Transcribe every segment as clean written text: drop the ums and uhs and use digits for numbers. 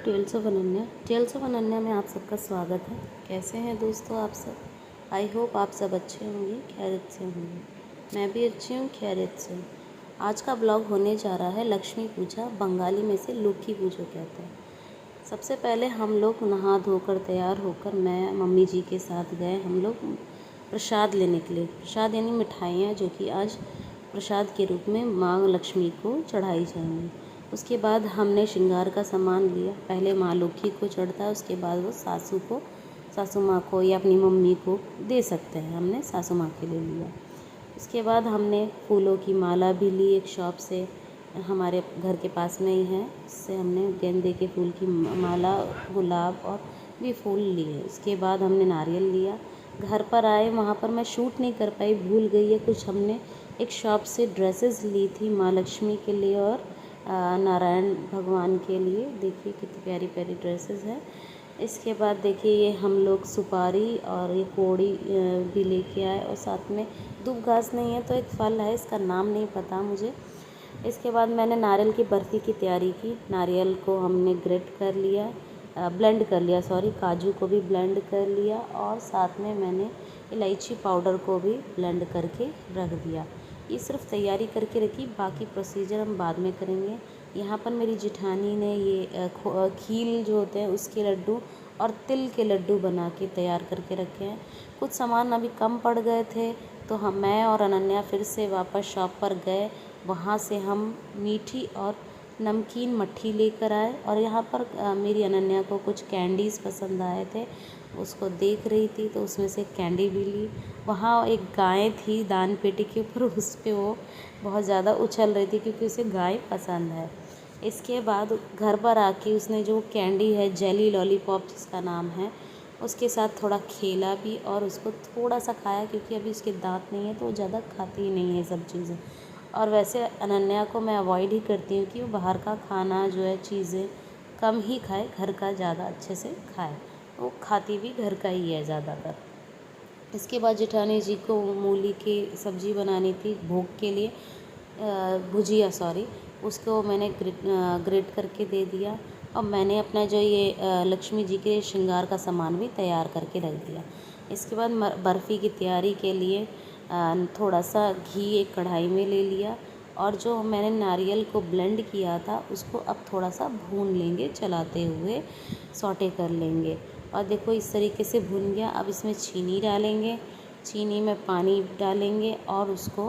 Tales of Ananya में आप सबका स्वागत है। कैसे हैं दोस्तों आप सब? आई होप आप सब अच्छे होंगे, खैरियत से होंगे। मैं भी अच्छी हूँ, खैरियत से हूँ। आज का ब्लॉग होने जा रहा है लक्ष्मी पूजा, बंगाली में से लुखी पूजा कहते हैं। सबसे पहले हम लोग नहा धोकर तैयार होकर मैं मम्मी जी के साथ गए हम लोग प्रसाद लेने के लिए। प्रसाद यानी मिठाइयाँ जो कि आज प्रसाद के रूप में माँ लक्ष्मी को चढ़ाई जाएंगी। उसके बाद हमने श्रृंगार का सामान लिया। पहले माँ लक्ष्मी को चढ़ता है, उसके बाद वो सासू माँ को या अपनी मम्मी को दे सकते हैं। हमने सासू माँ के लिए लिया। उसके बाद हमने फूलों की माला भी ली एक शॉप से, हमारे घर के पास में ही है। उससे हमने गेंदे के फूल की माला, गुलाब और भी फूल लिए। उसके बाद हमने नारियल लिया। घर पर आए, वहाँ पर मैं शूट नहीं कर पाई, भूल गई है कुछ। हमने एक शॉप से ड्रेसेस ली थी माँ लक्ष्मी के लिए और नारायण भगवान के लिए। देखिए कितनी प्यारी प्यारी ड्रेसेस हैं। इसके बाद देखिए ये हम लोग सुपारी और ये कोड़ी भी लेके आए, और साथ में दूब घास नहीं है तो एक फल है, इसका नाम नहीं पता मुझे। इसके बाद मैंने नारियल की बर्फ़ी की तैयारी की। नारियल को हमने ब्लेंड कर लिया, काजू को भी ब्लेंड कर लिया, और साथ में मैंने इलायची पाउडर को भी ब्लेंड करके रख दिया। ये सिर्फ तैयारी करके रखी, बाकी प्रोसीजर हम बाद में करेंगे। यहाँ पर मेरी जिठानी ने ये खील जो होते हैं उसके लड्डू और तिल के लड्डू बना के तैयार करके रखे हैं। कुछ सामान अभी कम पड़ गए थे तो मैं और अनन्या फिर से वापस शॉप पर गए। वहाँ से हम मीठी और नमकीन मट्ठी लेकर आए, और यहाँ पर मेरी अनन्या को कुछ कैंडीज़ पसंद आए थे, उसको देख रही थी तो उसमें से कैंडी भी ली। वहाँ एक गाय थी दान पेटी के ऊपर, उस पर वो बहुत ज़्यादा उछल रही थी क्योंकि उसे गाय पसंद है। इसके बाद घर पर आके उसने जो कैंडी है, जेली लॉलीपॉप जिसका नाम है, उसके साथ थोड़ा खेला भी और उसको थोड़ा सा खाया, क्योंकि अभी उसके दांत नहीं है तो वो ज़्यादा खाती ही नहीं है सब चीज़ें। और वैसे अनन्या को मैं अवॉइड ही करती हूँ कि वो बाहर का खाना जो है चीज़ें कम ही खाए, घर का ज़्यादा अच्छे से खाए। वो खाती भी घर का ही है ज़्यादातर। इसके बाद जेठानी जी को मूली की सब्ज़ी बनानी थी भोग के लिए, भुजिया उसको मैंने ग्रेट करके दे दिया। और मैंने अपना जो ये लक्ष्मी जी के श्रृंगार का सामान भी तैयार करके रख दिया। इसके बाद बर्फ़ी की तैयारी के लिए थोड़ा सा घी एक कढ़ाई में ले लिया, और जो मैंने नारियल को ब्लेंड किया था उसको अब थोड़ा सा भून लेंगे, चलाते हुए सौटे कर लेंगे। और देखो इस तरीके से भून गया। अब इसमें चीनी डालेंगे, चीनी में पानी डालेंगे और उसको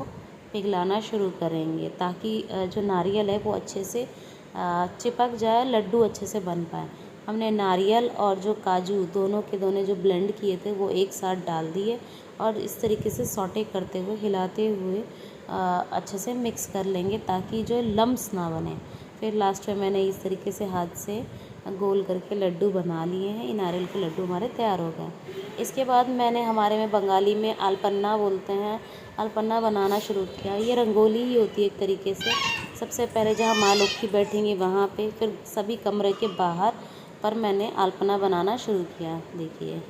पिघलाना शुरू करेंगे, ताकि जो नारियल है वो अच्छे से चिपक जाए, लड्डू अच्छे से बन पाए। हमने नारियल और जो काजू दोनों के दोनों जो ब्लेंड किए थे वो एक साथ डाल दिए, और इस तरीके से सौटे करते हुए, हिलाते हुए अच्छे से मिक्स कर लेंगे ताकि जो लम्स ना बने। फिर लास्ट में मैंने इस तरीके से हाथ से गोल करके लड्डू बना लिए हैं। ये नारियल के लड्डू हमारे तैयार हो गए। इसके बाद मैंने, हमारे में बंगाली में आलपन्ना बोलते हैं, आलपन्ना बनाना शुरू किया। ये रंगोली ही होती है एक तरीके से। सबसे पहले जहाँ माँ लक्ष्मी बैठेंगी वहाँ पे, फिर सभी कमरे के बाहर पर मैंने अल्पना बनाना शुरू किया। देखिए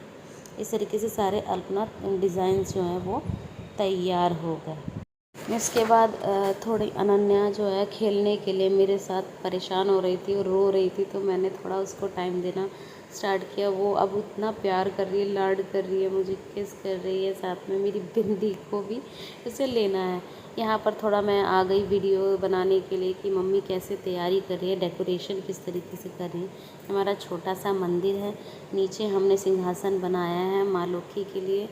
इस तरीके से सारे अल्पना डिज़ाइंस जो हैं वो तैयार हो गए। इसके बाद थोड़ी अनन्या जो है खेलने के लिए मेरे साथ परेशान हो रही थी और रो रही थी, तो मैंने थोड़ा उसको टाइम देना स्टार्ट किया। वो अब उतना प्यार कर रही है, लाड कर रही है, मुझे किस कर रही है, साथ में मेरी बिंदी को भी उसे लेना है। यहाँ पर थोड़ा मैं आ गई वीडियो बनाने के लिए कि मम्मी कैसे तैयारी कर रही है, डेकोरेशन किस तरीके से कर रही है। हमारा छोटा सा मंदिर है, नीचे हमने सिंहासन बनाया है माँ लक्ष्मी के लिए।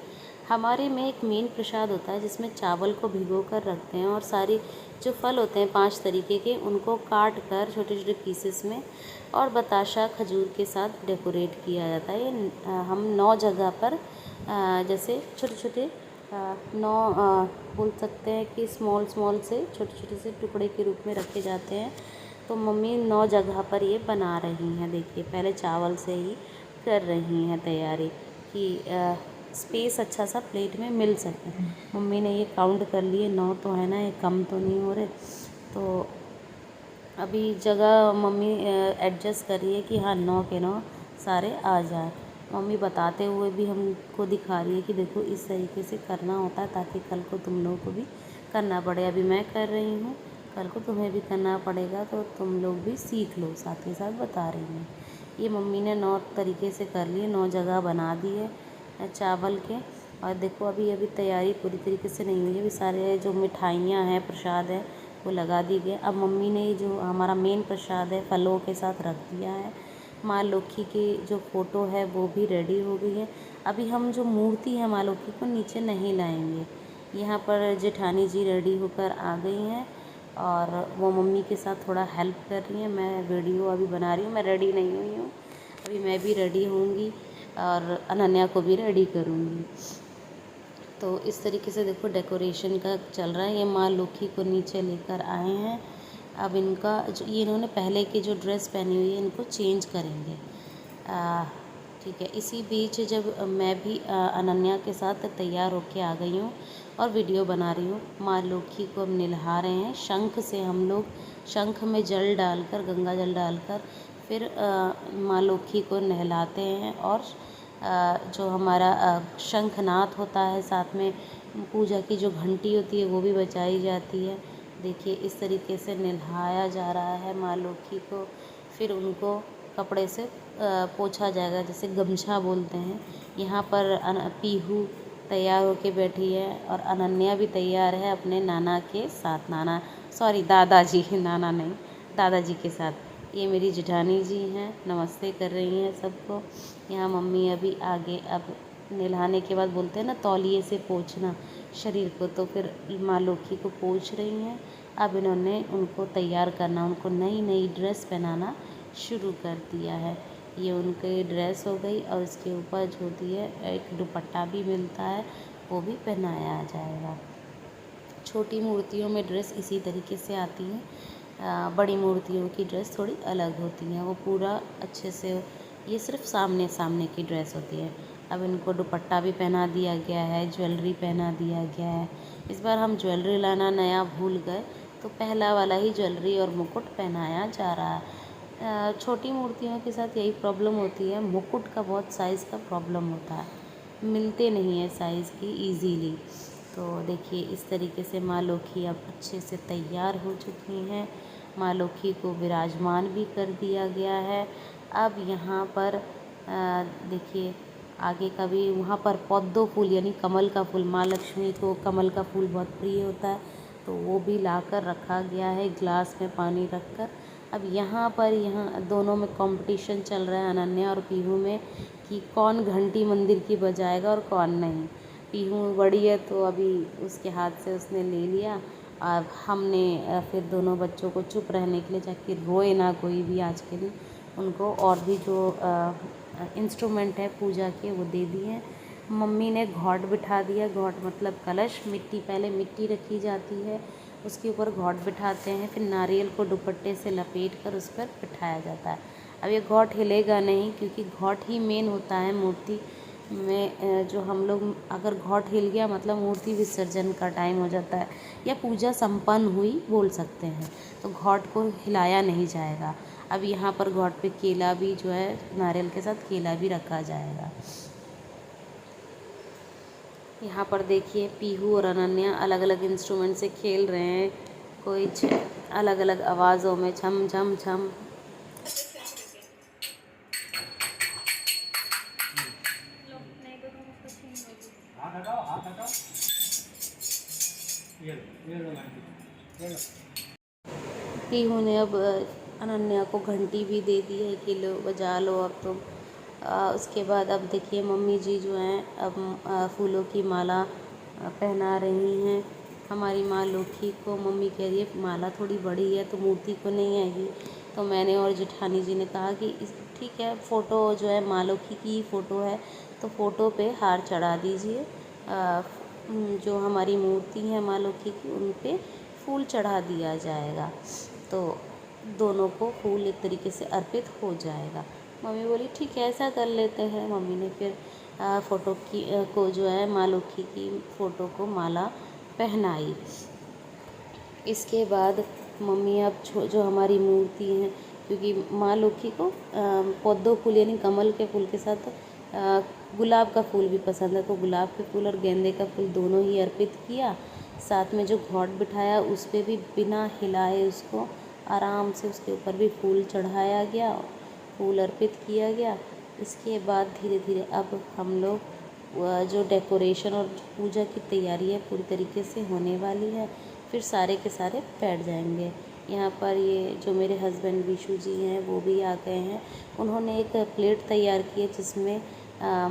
हमारे में एक मेन प्रसाद होता है जिसमें चावल को भिगो कर रखते हैं, और सारी जो फल होते हैं 5 तरीके के उनको काट कर छोटे छोटे पीसेस में और बताशा खजूर के साथ डेकोरेट किया जाता है। ये हम 9 जगह पर जैसे छोटे छोटे 9 बोल सकते हैं कि स्मॉल से छोटे छोटे से टुकड़े के रूप में रखे जाते हैं। तो मम्मी 9 जगह पर ये बना रही हैं। देखिए पहले चावल से ही कर रही हैं तैयारी कि स्पेस अच्छा सा प्लेट में मिल सके। मम्मी ने ये काउंट कर लिए, 9 तो है ना, ये कम तो नहीं हो रहे। तो अभी जगह मम्मी एडजस्ट कर रही है कि हाँ 9 के 9 सारे आ जाए। मम्मी बताते हुए भी हमको दिखा रही है कि देखो इस तरीके से करना होता है, ताकि कल को तुम लोगों को भी करना पड़े। अभी मैं कर रही हूँ, कल को तुम्हें भी करना पड़ेगा, तो तुम लोग भी सीख लो, साथ ही साथ बता रही हूँ। ये मम्मी ने 9 तरीके से कर लिए, 9 जगह बना दिए चावल के। और देखो अभी अभी तैयारी पूरी तरीके से नहीं हुई है, अभी सारे जो मिठाइयाँ हैं, प्रसाद है, वो लगा दी गए। अब मम्मी ने जो हमारा मेन प्रसाद है फलों के साथ रख दिया है। माँ लक्ष्मी की जो फ़ोटो है वो भी रेडी हो गई है। अभी हम जो मूर्ति है माँ लक्ष्मी को नीचे नहीं लाएंगे। यहाँ पर जेठानी जी रेडी होकर आ गई हैं और वो मम्मी के साथ थोड़ा हेल्प कर रही हैं। मैं वीडियो अभी बना रही हूँ, मैं रेडी नहीं हुई हूँ, अभी मैं भी रेडी होंगी और अनन्या को भी रेडी करूँगी। तो इस तरीके से देखो डेकोरेशन का चल रहा है। ये माँ लक्ष्मी को नीचे लेकर आए हैं। अब इनका जो ये इन्होंने पहले की जो ड्रेस पहनी हुई है इनको चेंज करेंगे। ठीक है। इसी बीच जब मैं भी अनन्या के साथ तैयार होके आ गई हूँ और वीडियो बना रही हूँ। माँ लक्ष्मी को हम नहला रहे हैं शंख से। हम लोग शंख में जल डालकर, गंगा जल डालकर फिर माँ लक्ष्मी को नहलाते हैं। और जो हमारा शंखनाद होता है, साथ में पूजा की जो घंटी होती है वो भी बजाई जाती है। देखिए इस तरीके से नहलाया जा रहा है माँ लक्ष्मी को। फिर उनको कपड़े से पोंछा जाएगा, जैसे गमछा बोलते हैं। यहाँ पर पीहू तैयार होके बैठी है और अनन्या भी तैयार है अपने नाना के साथ, दादाजी, नाना नहीं, दादाजी के साथ। ये मेरी जेठानी जी हैं, नमस्ते कर रही हैं सबको। यहाँ मम्मी अभी आगे, अब नहलाने के बाद बोलते हैं ना तौलिए से पोंछना शरीर को, तो फिर माँ लक्ष्मी को पोंछ रही हैं। अब इन्होंने उनको तैयार करना, उनको नई नई ड्रेस पहनाना शुरू कर दिया है। ये उनकी ड्रेस हो गई और इसके ऊपर जो होती है एक दुपट्टा भी मिलता है, वो भी पहनाया जाएगा। छोटी मूर्तियों में ड्रेस इसी तरीके से आती है, बड़ी मूर्तियों की ड्रेस थोड़ी अलग होती है, वो पूरा अच्छे से, ये सिर्फ सामने सामने की ड्रेस होती है। अब इनको दुपट्टा भी पहना दिया गया है, ज्वेलरी पहना दिया गया है। इस बार हम ज्वेलरी लाना नया भूल गए, तो पहला वाला ही ज्वेलरी और मुकुट पहनाया जा रहा है। छोटी मूर्तियों के साथ यही प्रॉब्लम होती है, मुकुट का बहुत साइज़ का प्रॉब्लम होता है, मिलते नहीं है साइज़ की ईज़िली। तो देखिए इस तरीके से माँ लक्ष्मी अब अच्छे से तैयार हो चुकी हैं। माँ लक्ष्मी को विराजमान भी कर दिया गया है। अब यहाँ पर देखिए आगे का भी, वहाँ पर पद्म फूल यानी कमल का फूल, माँ लक्ष्मी को कमल का फूल बहुत प्रिय होता है, तो वो भी लाकर रखा गया है ग्लास में पानी रखकर। अब यहाँ पर दोनों में कंपटीशन चल रहा है, अनन्या और पीहू में, कि कौन घंटी मंदिर की बजाएगा और कौन नहीं। पीहू बड़ी है तो अभी उसके हाथ से उसने ले लिया। और हमने फिर दोनों बच्चों को चुप रहने के लिए, ताकि रोए ना कोई भी आज के दिन, उनको और भी जो इंस्ट्रूमेंट है पूजा के वो दे दिए। मम्मी ने घॉट बिठा दिया, घॉट मतलब कलश, मिट्टी, पहले मिट्टी रखी जाती है, उसके ऊपर घॉट बिठाते हैं, फिर नारियल को दुपट्टे से लपेट कर उस पर बिठाया जाता है। अब ये घॉट हिलेगा नहीं, क्योंकि घॉट ही मेन होता है मूर्ति में। जो हम लोग, अगर घॉट हिल गया मतलब मूर्ति विसर्जन का टाइम हो जाता है, या पूजा संपन्न हुई बोल सकते हैं, तो घॉट को हिलाया नहीं जाएगा। अब यहाँ पर घॉट पे केला भी, जो है नारियल के साथ केला भी रखा जाएगा। यहाँ पर देखिए पीहू और अनन्या अलग अलग इंस्ट्रूमेंट से खेल रहे हैं, कोई अलग अलग आवाज़ों में, छम छम छम। पीहू ने अब अनन्या को घंटी भी दे दी है कि लो बजा लो अब तुम। उसके बाद अब देखिए मम्मी जी जो हैं अब फूलों की माला पहना रही हैं हमारी माँ लक्ष्मी को। मम्मी कह रही है माला थोड़ी बड़ी है तो मूर्ति को नहीं आएगी, तो मैंने और जेठानी जी ने कहा कि ठीक है, फ़ोटो जो है माँ लक्ष्मी की फ़ोटो है तो फ़ोटो पे हार चढ़ा दीजिए। जो हमारी मूर्ति है माँ लक्ष्मी की, उन पे फूल चढ़ा दिया जाएगा, तो दोनों को फूल एक तरीके से अर्पित हो जाएगा। मम्मी बोली ठीक है ऐसा कर लेते हैं। मम्मी ने फिर फ़ोटो की को जो है माँ लक्ष्मी की फ़ोटो को माला पहनाई। इसके बाद मम्मी अब जो हमारी मूर्ति हैं, क्योंकि माँ लक्ष्मी को पद्म फूल यानी कमल के फूल के साथ गुलाब का फूल भी पसंद है, तो गुलाब के फूल और गेंदे का फूल दोनों ही अर्पित किया। साथ में जो घॉट बिठाया उस पर भी बिना हिलाए उसको आराम से उसके ऊपर भी फूल चढ़ाया गया। फूल अर्पित किया गया। इसके बाद धीरे धीरे अब हम लोग जो डेकोरेशन और पूजा की तैयारी है पूरी तरीके से होने वाली है। फिर सारे के सारे बैठ जाएंगे। यहाँ पर ये जो मेरे हस्बैंड विशु जी हैं वो भी आ गए हैं। उन्होंने एक प्लेट तैयार की है जिसमें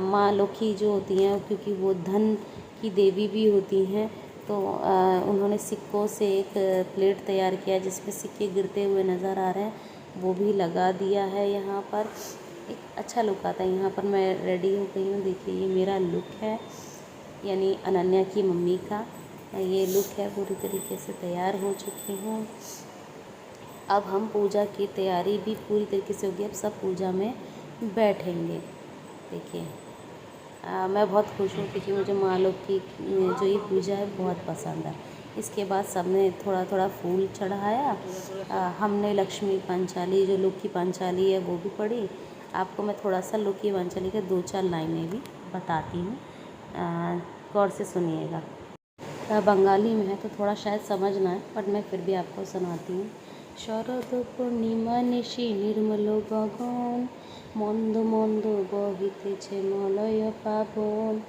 माँ लक्ष्मी जो होती हैं, क्योंकि वो धन की देवी भी होती हैं, तो उन्होंने सिक्कों से एक प्लेट तैयार किया जिसमें सिक्के गिरते हुए नज़र आ रहे हैं, वो भी लगा दिया है। यहाँ पर एक अच्छा लुक आता है। यहाँ पर मैं रेडी हो गई हूँ। देखिए ये मेरा लुक है, यानी अनन्या की मम्मी का ये लुक है। पूरी तरीके से तैयार हो चुकी हूँ। अब हम पूजा की तैयारी भी पूरी तरीके से होगी। अब सब पूजा में बैठेंगे। देखिए मैं बहुत खुश हूँ क्योंकि मुझे माँ लोग की जो ये पूजा है बहुत पसंद है। इसके बाद सबने थोड़ा थोड़ा फूल चढ़ाया। हमने लक्ष्मी पंचाली जो लोक की पंचाली है वो भी पढ़ी। आपको मैं थोड़ा सा लोक की पंचाली के 2-4 लाइनें भी बताती हूँ, गौर से सुनिएगा। बंगाली में है तो थोड़ा शायद समझ ना आए, बट मैं फिर भी आपको सुनाती हूँ। शरद पूर्णिमा निशि निर्मल गगन, मंद मंद बहितेছে मलय पावन,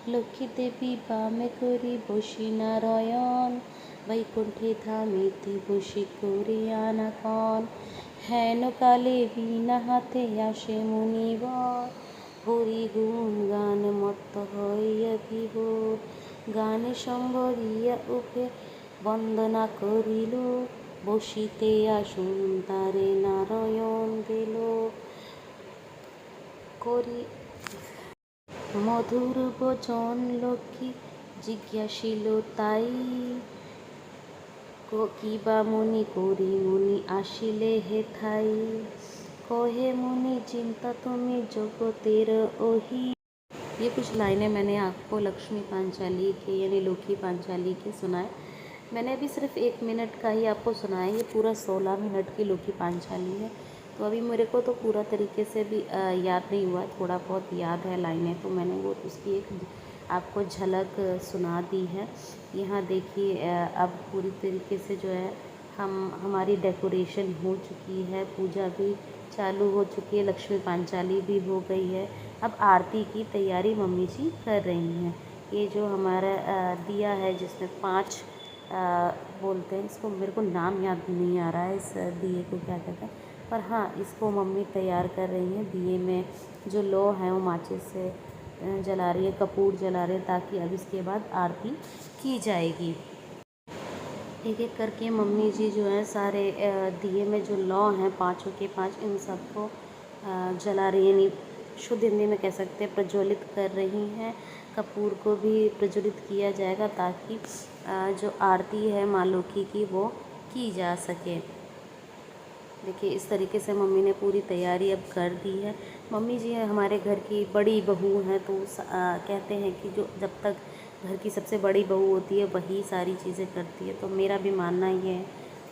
लक्ष्मी देवी बामे करी बसि नारायण, वैकुंठे धामेते बसि कরি আনাকন, হেন কালে বিনা হাতে আসে মুনিবর, হরি গুণ গান মত্ত হইয়া বিভোর, গানে সম্বরিয়া উঠে বন্দনা করিল, বসিতে আসুন তারে নারায়ণ দিল, করি মধুর বচন লক্ষ্মী জিজ্ঞাসিল তাই, কিবা মুনি করি মুনি আসিলে হেথাই, कहे मुनि चिंता तुम्हें जगतेर ओही। ये कुछ लाइनें मैंने आपको लक्ष्मी पांचाली के यानी लोकी पांचाली के सुनाए। मैंने अभी सिर्फ 1 मिनट का ही आपको सुनाया। ये पूरा 16 मिनट की लोकी पांचाली है। तो अभी मेरे को तो पूरा तरीके से भी याद नहीं हुआ, थोड़ा बहुत याद है लाइनें, तो मैंने वो उसकी एक आपको झलक सुना दी है। यहाँ देखिए अब पूरी तरीके से जो है हमारी डेकोरेशन हो चुकी है, पूजा भी चालू हो चुकी है, लक्ष्मी पांचाली भी हो गई है। अब आरती की तैयारी मम्मी जी कर रही हैं। ये जो हमारा दिया है जिसमें 5 बोलते हैं इसको, मेरे को नाम याद नहीं आ रहा है इस दिए को क्या कहते हैं, पर हाँ इसको मम्मी तैयार कर रही हैं। दिए में जो लौ है वो माचिस से जला रही है, कपूर जला रहे हैं, ताकि अब इसके बाद आरती की जाएगी। एक एक करके मम्मी जी जो है सारे दिए में जो लौ हैं 5 के 5 इन सबको जला रही है, यानी शुद्ध हिंदी में कह सकते हैं प्रज्वलित कर रही हैं। कपूर को भी प्रज्वलित किया जाएगा ताकि जो आरती है माँ लक्ष्मी की वो की जा सके। देखिए इस तरीके से मम्मी ने पूरी तैयारी अब कर दी है। मम्मी जी हमारे घर की बड़ी बहू हैं, तो कहते हैं कि जो जब तक घर की सबसे बड़ी बहू होती है वही सारी चीज़ें करती है। तो मेरा भी मानना ये है,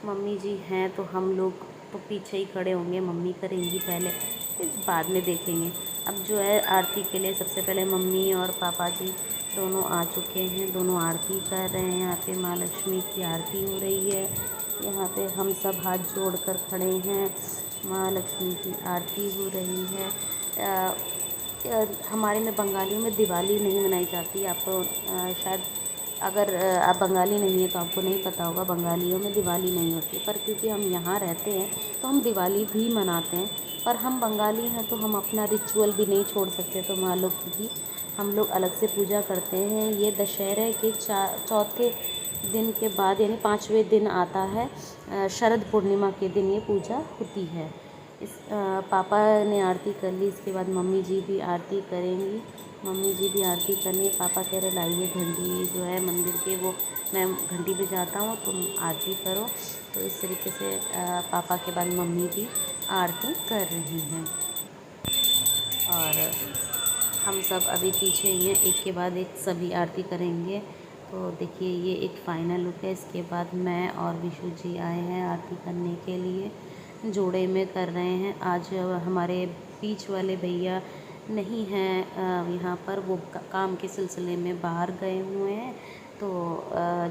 मम्मी जी हैं तो हम लोग तो पीछे ही खड़े होंगे, मम्मी करेंगी पहले, फिर बाद में देखेंगे। अब जो है आरती के लिए सबसे पहले मम्मी और पापा जी दोनों आ चुके हैं, दोनों आरती कर रहे हैं। यहाँ पे माँ लक्ष्मी की आरती हो रही है। यहाँ पे हम सब हाथ जोड़कर खड़े हैं, माँ लक्ष्मी की आरती हो रही है। हमारे में बंगालियों में दिवाली नहीं मनाई जाती। आपको शायद अगर आप बंगाली नहीं हैं तो आपको नहीं पता होगा, बंगालियों में दिवाली नहीं होती। पर क्योंकि हम यहाँ रहते हैं तो हम दिवाली भी मनाते हैं। पर हम बंगाली हैं तो हम अपना रिचुअल भी नहीं छोड़ सकते, तो माँ लक्ष्मी की हम लोग अलग से पूजा करते हैं। ये दशहरे के चौथे दिन के बाद यानी 5वें दिन आता है, शरद पूर्णिमा के दिन ये पूजा होती है। इस पापा ने आरती कर ली, इसके बाद मम्मी जी भी आरती करेंगी। मम्मी जी भी आरती करनी है। पापा कह रहे लाइए घंटी जो है मंदिर के, वो मैं घंटी बजाता हूँ तुम आरती करो। तो इस तरीके से पापा के बाद मम्मी भी आरती कर रही हैं और हम सब अभी पीछे ही हैं, एक के बाद एक सभी आरती करेंगे। तो देखिए ये एक फ़ाइनल लुक है। इसके बाद मैं और विशु जी आए हैं आरती करने के लिए, जोड़े में कर रहे हैं। आज हमारे बीच वाले भैया नहीं हैं यहाँ पर, वो काम के सिलसिले में बाहर गए हुए हैं, तो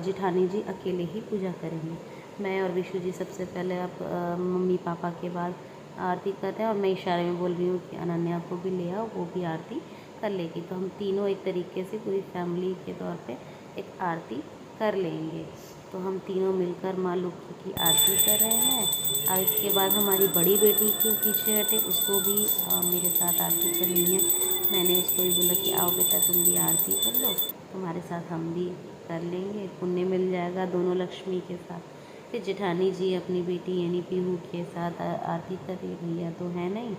जिठानी जी अकेले ही पूजा करेंगे। मैं और विशु जी सबसे पहले अब मम्मी पापा के बाद आरती कर रहे हैं और मैं इशारे में बोल रही हूँ कि अनन्या को भी ले आओ, वो भी आरती कर लेगी। तो हम तीनों एक तरीके से पूरी फैमिली के तौर पे एक आरती कर लेंगे। तो हम तीनों मिलकर माँ लक्ष्मी की आरती कर रहे हैं। और इसके बाद हमारी बड़ी बेटी क्यों पीछे हटे, उसको भी मेरे साथ आरती करनी है। मैंने उसको भी बोला कि आओ बेटा तुम भी आरती कर लो, तुम्हारे साथ हम भी कर लेंगे, पुण्य मिल जाएगा दोनों लक्ष्मी के साथ। फिर जेठानी जी अपनी बेटी यानी पीहू के साथ आरती कर रही, भैया तो है नहीं,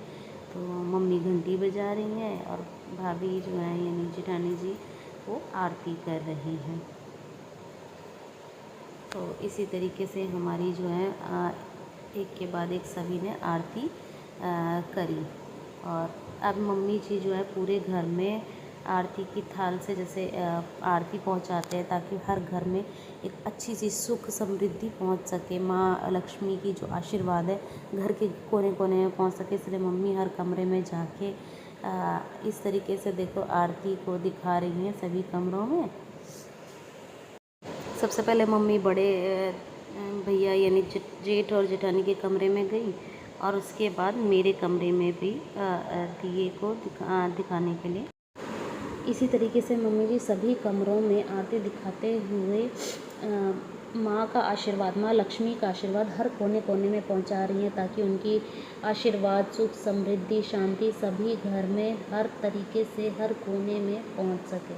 तो मम्मी घंटी बजा रही हैं और भाभी जो है यानी जेठानी जी वो आरती कर रही हैं। तो इसी तरीके से हमारी जो है एक के बाद एक सभी ने आरती करी। और अब मम्मी जी जो है पूरे घर में आरती की थाल से जैसे आरती पहुंचाते हैं, ताकि हर घर में एक अच्छी सी सुख समृद्धि पहुंच सके, माँ लक्ष्मी की जो आशीर्वाद है घर के कोने कोने में पहुंच सके। इसलिए मम्मी हर कमरे में जाके इस तरीके से देखो आरती को दिखा रही हैं सभी कमरों में। सबसे पहले मम्मी बड़े भैया यानी जेठ और जेठानी के कमरे में गई और उसके बाद मेरे कमरे में भी दिए को दिखाने के लिए। इसी तरीके से मम्मी जी सभी कमरों में आरती दिखाते हुए माँ का आशीर्वाद, माँ लक्ष्मी का आशीर्वाद हर कोने कोने में पहुँचा रही हैं, ताकि उनकी आशीर्वाद, सुख, समृद्धि, शांति सभी घर में हर तरीके से हर कोने में पहुँच सके।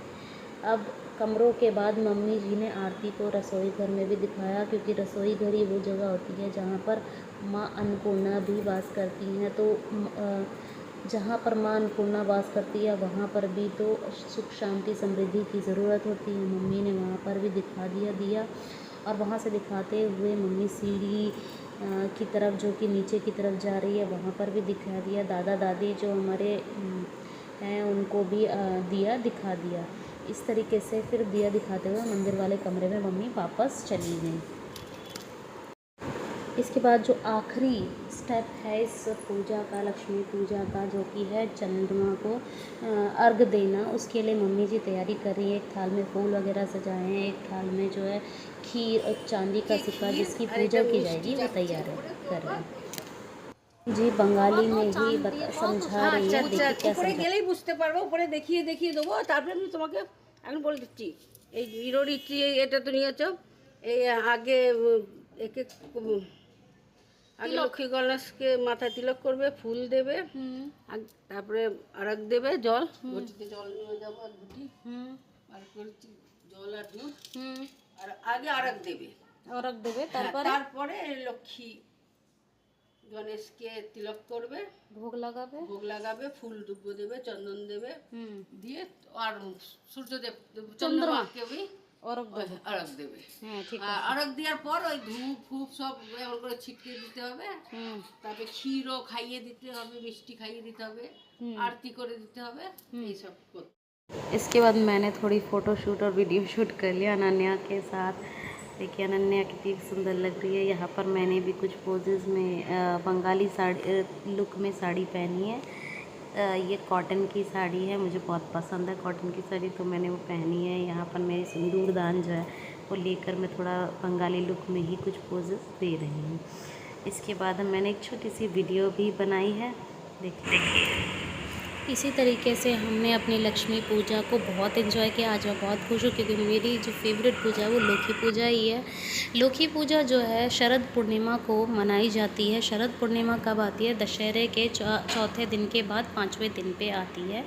अब कमरों के बाद मम्मी जी ने आरती को रसोई घर में भी दिखाया, क्योंकि रसोई घर ही वो जगह होती है जहाँ पर माँ अन्नपूर्णा भी वास करती हैं। तो जहाँ पर माँ अन्नपूर्णा वास करती है वहाँ पर भी तो सुख, शांति, समृद्धि की ज़रूरत होती है। मम्मी ने वहाँ पर भी दिखा दिया। और वहाँ से दिखाते हुए मम्मी सीढ़ी की तरफ जो कि नीचे की तरफ जा रही है वहाँ पर भी दिखा दिया। दादा दादी जो हमारे हैं उनको भी दिखा दिया। इस तरीके से फिर दिया दिखाते हुए मंदिर वाले कमरे में मम्मी वापस चली गई। इसके बाद जो आखिरी स्टेप है इस पूजा का, लक्ष्मी पूजा का, जो कि है चंद्रमा को अर्घ देना, उसके लिए मम्मी जी तैयारी कर रही है। एक थाल में फूल वगैरह सजाए हैं, एक थाल में जो है खीर और चांदी का सिक्का जिसकी पूजा की जाएगी वो तैयार कर रहे हैं जी। बंगाली में ही समझा रही है, देखिए क्या ऊपरे गेलेই বুঝতে পারবো, উপরে দেখিয়ে দেবো, তারপরে আমি তোমাকে এখন বলে দিচ্ছি। এই হিরোর ইচ্ছি এটা তো নিয়েছো, এই আগে একে আগে লক্ষ্মী গণেশকে মাথায় তিলক করবে, ফুল দেবে, তারপরে আরগ দেবে, জল ঘটিতে জল নিয়ে যাবো এক ঘটি, আর করছি জল আর দুধ, আর আগে আরগ দেবে তারপরে লক্ষ্মী গণেশকে তিলক করবে, ভোগ লাগাবে, ফুল দুব্বো দেবে, চন্দন দেবে, দিয়ে আর সূর্যদেব চন্দ্রমাকে भी আরগ দেবে। আরগ দেওয়ার পর ওই ধূপ ফুপ সব এমন করে ছিটকে দিতে হবে। তারপরে ক্ষীরও খাইয়ে দিতে হবে, মিষ্টি খাইয়ে দিতে হবে, आरती করে দিতে হবে, এইসব করতে। इसके बाद मैंने थोड़ी फ़ोटो शूट और वीडियो शूट कर लिया अनन्या के साथ। देखिए अनन्या कितनी सुंदर लग रही है। यहाँ पर मैंने भी कुछ पोजेज़ में बंगाली साड़ी लुक में साड़ी पहनी है। ये कॉटन की साड़ी है, मुझे बहुत पसंद है कॉटन की साड़ी, तो मैंने वो पहनी है। यहाँ पर मेरी सिंदूर दान जो है वो लेकर मैं थोड़ा बंगाली लुक में ही कुछ पोजेज़ दे रही हूँ। इसके बाद मैंने एक छोटी सी वीडियो भी बनाई है, देखिए। इसी तरीके से हमने अपनी लक्ष्मी पूजा को बहुत एंजॉय किया। आज मैं बहुत खुश हूँ क्योंकि मेरी जो फेवरेट पूजा है वो लोकी पूजा ही है। लोकी पूजा जो है शरद पूर्णिमा को मनाई जाती है। शरद पूर्णिमा कब आती है? दशहरे के चौथे दिन के बाद 5वें दिन पे आती है।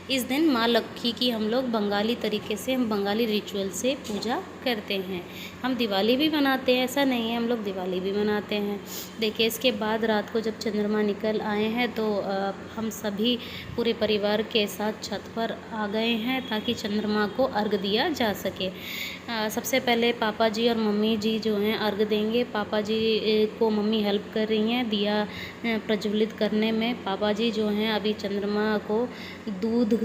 इस दिन माँ लक्ष्मी की हम लोग बंगाली तरीके से, हम बंगाली रिचुअल से पूजा करते हैं। हम दिवाली भी मनाते हैं, ऐसा नहीं है, हम लोग दिवाली भी मनाते हैं। देखिए इसके बाद रात को जब चंद्रमा निकल आए हैं तो हम सभी पूरे परिवार के साथ छत पर आ गए हैं ताकि चंद्रमा को अर्घ दिया जा सके। सबसे पहले पापा जी और मम्मी जी जो हैं अर्घ देंगे। पापा जी को मम्मी हेल्प कर रही हैं दिया प्रज्वलित करने में। पापा जी जो हैं अभी चंद्रमा को दूध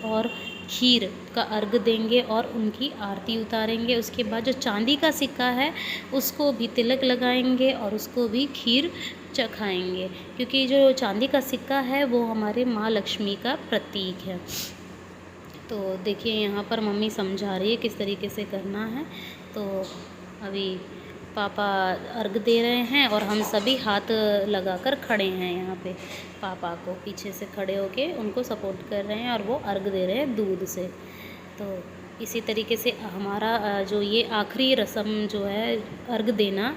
और खीर का अर्घ देंगे और उनकी आरती उतारेंगे। उसके बाद जो चांदी का सिक्का है उसको भी तिलक लगाएंगे और उसको भी खीर चखाएंगे, क्योंकि जो चांदी का सिक्का है वो हमारे माँ लक्ष्मी का प्रतीक है। तो देखिए यहाँ पर मम्मी समझा रही है किस तरीके से करना है। तो अभी पापा अर्घ दे रहे हैं और हम सभी हाथ लगाकर खड़े हैं यहाँ पे। पापा को पीछे से खड़े होके उनको सपोर्ट कर रहे हैं और वो अर्घ दे रहे हैं दूध से। तो इसी तरीके से हमारा जो ये आखिरी रस्म जो है अर्घ देना,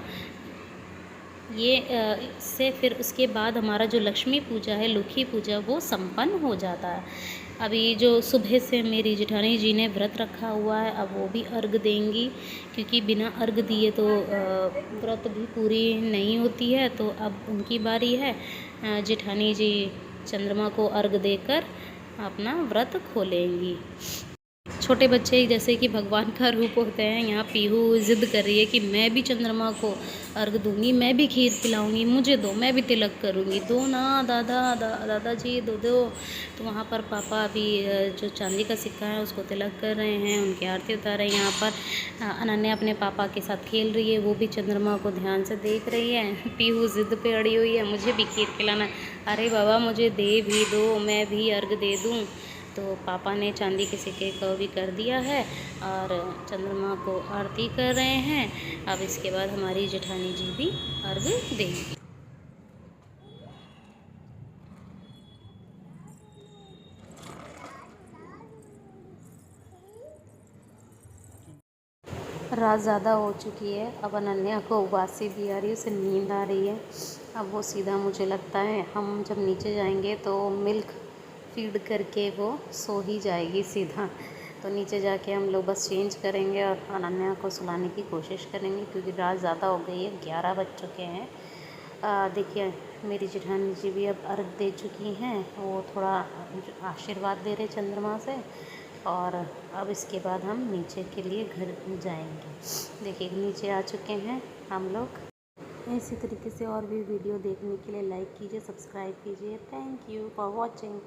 ये इससे फिर उसके बाद हमारा जो लक्ष्मी पूजा है, लुखी पूजा, वो संपन्न हो जाता है। अभी जो सुबह से मेरी जेठानी जी ने व्रत रखा हुआ है, अब वो भी अर्घ देंगी, क्योंकि बिना अर्घ दिए तो व्रत भी पूरी नहीं होती है। तो अब उनकी बारी है। जेठानी जी चंद्रमा को अर्घ देकर अपना व्रत खोलेंगी। छोटे बच्चे जैसे कि भगवान का रूप होते हैं। यहाँ पीहू ज़िद कर रही है कि मैं भी चंद्रमा को अर्घ दूंगी, मैं भी खीर पिलाऊंगी, मुझे दो, मैं भी तिलक करूंगी, दो ना दादाजी दो दो। तो वहाँ पर पापा अभी जो चांदी का सिक्का है उसको तिलक कर रहे हैं, उनकी आरती उतार रहे हैं। यहाँ पर अनन्या अपने पापा के साथ खेल रही है, वो भी चंद्रमा को ध्यान से देख रही है। पीहू ज़िद पे अड़ी हुई है, मुझे भी खीर पिलाना। अरे बाबा मुझे दे भी दो, मैं भी अर्घ दे दूँ। तो पापा ने चांदी के सिक्के को भी कर दिया है और चंद्रमा को आरती कर रहे हैं। अब इसके बाद हमारी जेठानी जी भी अर्घ देंगी। रात ज़्यादा हो चुकी है, अब अनन्या को उबासी भी आ रही है, उसे नींद आ रही है। अब वो सीधा, मुझे लगता है हम जब नीचे जाएंगे तो मिल्क फीड करके वो सो ही जाएगी सीधा। तो नीचे जाके हम लोग बस चेंज करेंगे और अनन्या को सुलाने की कोशिश करेंगे, क्योंकि रात ज़्यादा हो गई है, 11 बज चुके हैं। देखिए मेरी जेठानी जी भी अब अर्घ दे चुकी हैं, वो थोड़ा आशीर्वाद दे रहे चंद्रमा से। और अब इसके बाद हम नीचे के लिए घर जाएंगे। देखिए नीचे आ चुके हैं हम लोग। इसी तरीके से और भी वीडियो देखने के लिए लाइक कीजिए, सब्सक्राइब कीजिए। Thank you for watching.